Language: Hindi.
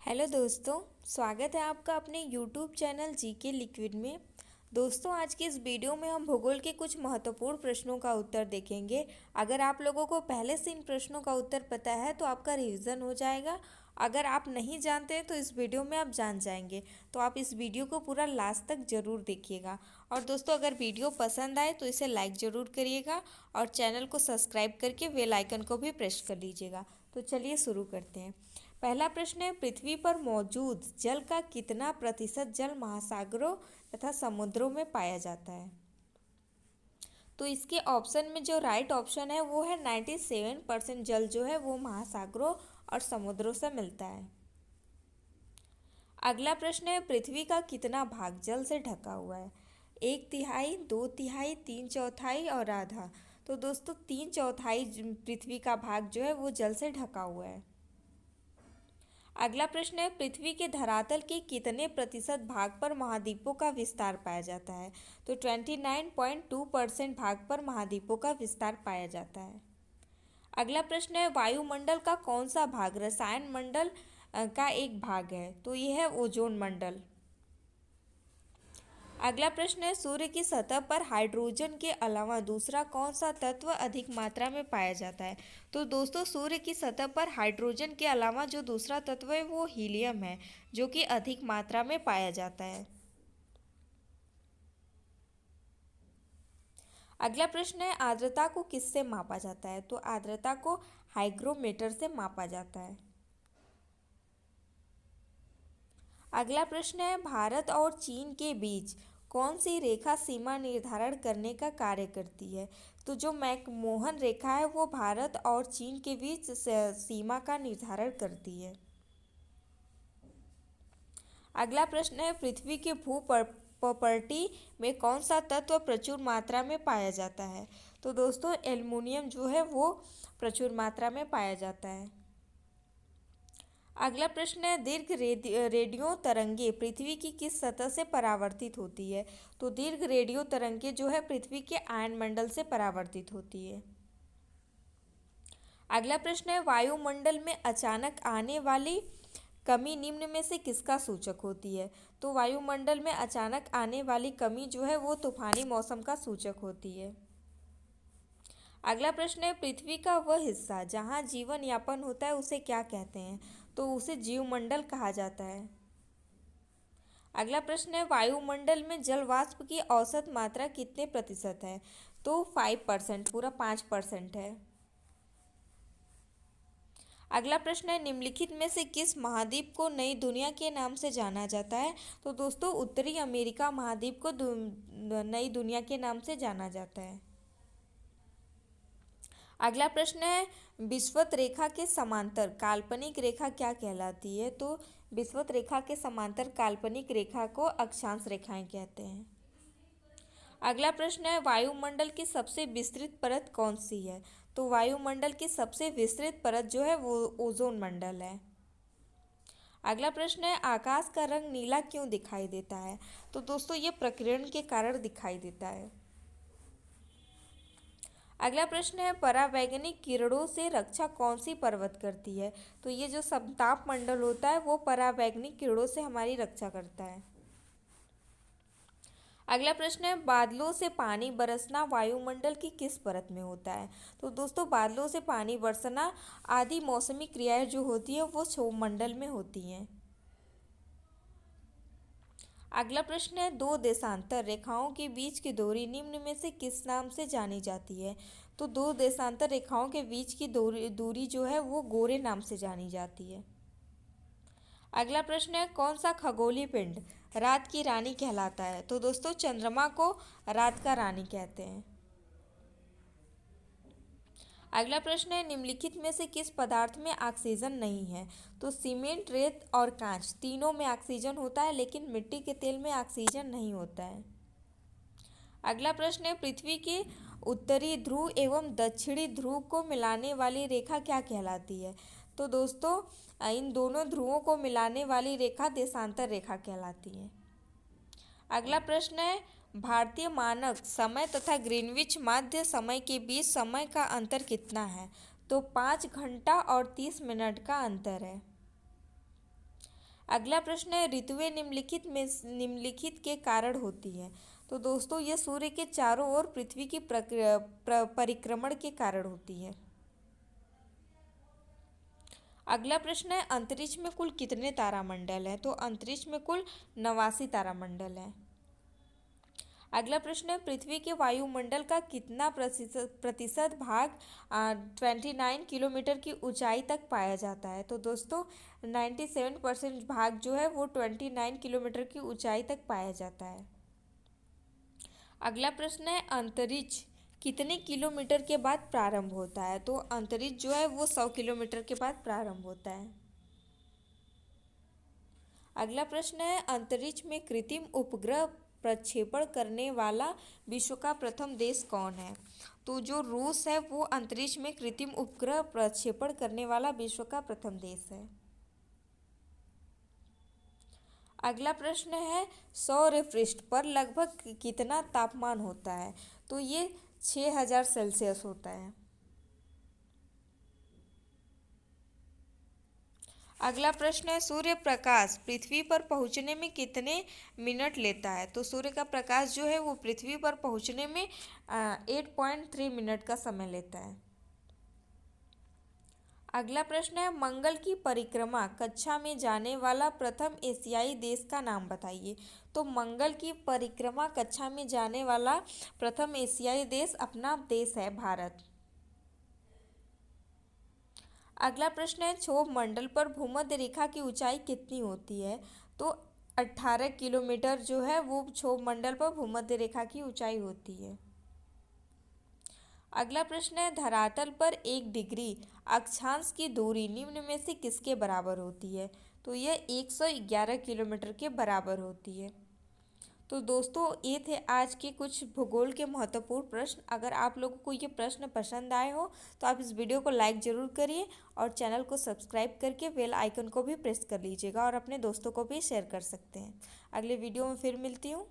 हेलो दोस्तों। स्वागत है आपका अपने यूट्यूब चैनल जीके लिक्विड में। दोस्तों, आज की इस वीडियो में हम भूगोल के कुछ महत्वपूर्ण प्रश्नों का उत्तर देखेंगे। अगर आप लोगों को पहले से इन प्रश्नों का उत्तर पता है तो आपका रिवीजन हो जाएगा। अगर आप नहीं जानते हैं तो इस वीडियो में आप जान जाएंगे। तो आप इस वीडियो को पूरा लास्ट तक ज़रूर देखिएगा। और दोस्तों, अगर वीडियो पसंद आए तो इसे लाइक ज़रूर करिएगा और चैनल को सब्सक्राइब करके बेल आइकन को भी प्रेस कर लीजिएगा। तो चलिए शुरू करते हैं। पहला प्रश्न है, पृथ्वी पर मौजूद जल का कितना प्रतिशत जल महासागरों तथा समुद्रों में पाया जाता है? तो इसके ऑप्शन में जो राइट ऑप्शन है वो है 97% जल जो है वो महासागरों और समुद्रों से मिलता है। अगला प्रश्न है, पृथ्वी का कितना भाग जल से ढका हुआ है? 1/3, 2/3, 3/4 और आधा। तो दोस्तों, 3/4 पृथ्वी का भाग जो है वो जल से ढका हुआ है। अगला प्रश्न है, पृथ्वी के धरातल के कितने प्रतिशत भाग पर महाद्वीपों का विस्तार पाया जाता है? तो 29.2% भाग पर महाद्वीपों का विस्तार पाया जाता है। अगला प्रश्न है, वायुमंडल का कौन सा भाग रसायन मंडल का एक भाग है? तो यह है ओजोन मंडल। अगला प्रश्न है, सूर्य की सतह पर हाइड्रोजन के अलावा दूसरा कौन सा तत्व अधिक मात्रा में पाया जाता है? तो दोस्तों, सूर्य की सतह पर हाइड्रोजन के अलावा जो दूसरा तत्व है वो हीलियम है, जो कि अधिक मात्रा में पाया जाता है। अगला प्रश्न है, आर्द्रता को किससे मापा जाता है? तो आर्द्रता को हाइग्रोमीटर से मापा जाता है। अगला प्रश्न है, भारत और चीन के बीच कौन सी रेखा सीमा निर्धारण करने का कार्य करती है? तो जो मैकमोहन रेखा है वो भारत और चीन के बीच सीमा का निर्धारण करती है। अगला प्रश्न है, पृथ्वी के भू प्रॉपर्टी में कौन सा तत्व प्रचुर मात्रा में पाया जाता है? तो दोस्तों, एल्युमिनियम जो है वो प्रचुर मात्रा में पाया जाता है। अगला प्रश्न है, दीर्घ रेडियो तरंगे पृथ्वी की किस सतह से परावर्तित होती है? तो दीर्घ रेडियो तरंगे जो है पृथ्वी के आयनमंडल से परावर्तित होती है। अगला प्रश्न है, वायुमंडल में अचानक आने वाली कमी निम्न में से किसका सूचक होती है? तो वायुमंडल में अचानक आने वाली कमी जो है वो तूफानी मौसम का सूचक होती है। अगला प्रश्न है, पृथ्वी का वह हिस्सा जहाँ जीवन यापन होता है उसे क्या कहते हैं? तो उसे जीवमंडल कहा जाता है। अगला प्रश्न है, वायुमंडल में जल वाष्प की औसत मात्रा कितने प्रतिशत है? तो 5%, पूरा 5% है। अगला प्रश्न है, निम्नलिखित में से किस महाद्वीप को नई दुनिया के नाम से जाना जाता है? तो दोस्तों, उत्तरी अमेरिका महाद्वीप को नई दुनिया के नाम से जाना जाता है। अगला प्रश्न है, विषुवत रेखा के समांतर काल्पनिक रेखा क्या कहलाती है? तो विषुवत रेखा के समांतर काल्पनिक रेखा को अक्षांश रेखाएं कहते हैं। अगला प्रश्न है, वायुमंडल की सबसे विस्तृत परत कौन सी है? तो वायुमंडल की सबसे विस्तृत परत जो है वो ओजोन मंडल है। अगला प्रश्न है, आकाश का रंग नीला क्यों दिखाई देता है? तो दोस्तों, ये प्रकीर्णन के कारण दिखाई देता है। अगला प्रश्न है, परावैंगनिक किरणों से रक्षा कौन सी पर्वत करती है? तो ये जो समताप मंडल होता है वो परावैंगनिक किरणों से हमारी रक्षा करता है। अगला प्रश्न है, बादलों से पानी बरसना वायुमंडल की किस परत में होता है? तो दोस्तों, बादलों से पानी बरसना आदि मौसमी क्रियाएं जो होती है वो क्षोभमंडल में होती हैं। अगला प्रश्न है, दो देशांतर रेखाओं के बीच की दूरी निम्न में से किस नाम से जानी जाती है? तो दो देशांतर रेखाओं के बीच की दूरी जो है वो गोरे नाम से जानी जाती है। अगला प्रश्न है, कौन सा खगोलीय पिंड रात की रानी कहलाता है? तो दोस्तों, चंद्रमा को रात का रानी कहते हैं। अगला प्रश्न है, निम्नलिखित में से किस पदार्थ में ऑक्सीजन नहीं है? तो सीमेंट, रेत और कांच तीनों में ऑक्सीजन होता है, लेकिन मिट्टी के तेल में ऑक्सीजन नहीं होता है। अगला प्रश्न है, पृथ्वी के उत्तरी ध्रुव एवं दक्षिणी ध्रुव को मिलाने वाली रेखा क्या कहलाती है? तो दोस्तों, इन दोनों ध्रुवों को मिलाने वाली रेखा देशांतर रेखा कहलाती है। अगला प्रश्न है, भारतीय मानक समय तथा ग्रीनविच माध्य समय के बीच समय का अंतर कितना है? तो 5 घंटा और 30 मिनट का अंतर है। अगला प्रश्न है, ऋतुएं निम्नलिखित के कारण होती हैं। तो दोस्तों ये सूर्य के चारों ओर पृथ्वी की परिक्रमण के कारण होती है। अगला प्रश्न है, अंतरिक्ष में कुल कितने तारामंडल हैं? तो अंतरिक्ष में कुल 89 तारामंडल हैं। अगला प्रश्न है, पृथ्वी के वायुमंडल का कितना प्रतिशत भाग 29 किलोमीटर की ऊंचाई तक पाया जाता है? तो दोस्तों 97% भाग जो है वो 29 किलोमीटर की ऊंचाई तक पाया जाता है। अगला प्रश्न है, अंतरिक्ष कितने किलोमीटर के बाद प्रारंभ होता है? तो अंतरिक्ष जो है वो 100 किलोमीटर के बाद प्रारंभ होता है। अगला प्रश्न है, अंतरिक्ष में कृत्रिम उपग्रह प्रक्षेपण करने वाला विश्व का प्रथम देश कौन है? तो जो रूस है वो अंतरिक्ष में कृत्रिम उपग्रह प्रक्षेपण करने वाला विश्व का प्रथम देश है। अगला प्रश्न है, सौर पृष्ठ पर लगभग कितना तापमान होता है? तो ये 6000 सेल्सियस होता है। अगला प्रश्न है, सूर्य प्रकाश पृथ्वी पर पहुंचने में कितने मिनट लेता है? तो सूर्य का प्रकाश जो है वो पृथ्वी पर पहुंचने में 8.3 मिनट का समय लेता है। अगला प्रश्न है, मंगल की परिक्रमा कक्षा में जाने वाला प्रथम एशियाई देश का नाम बताइए। तो मंगल की परिक्रमा कक्षा में जाने वाला प्रथम एशियाई देश अपना देश है भारत। अगला प्रश्न है, क्षोभ मंडल पर भूमध्य रेखा की ऊंचाई कितनी होती है? तो 18 किलोमीटर जो है वो क्षोभ मंडल पर भूमध्य रेखा की ऊंचाई होती है। अगला प्रश्न है, धरातल पर 1 डिग्री अक्षांश की दूरी निम्न में से किसके बराबर होती है? तो यह 111 किलोमीटर के बराबर होती है। तो दोस्तों ये थे आज के कुछ भूगोल के महत्वपूर्ण प्रश्न। अगर आप लोगों को ये प्रश्न पसंद आए हो तो आप इस वीडियो को लाइक ज़रूर करिए और चैनल को सब्सक्राइब करके बेल आइकन को भी प्रेस कर लीजिएगा और अपने दोस्तों को भी शेयर कर सकते हैं। अगले वीडियो में फिर मिलती हूँ।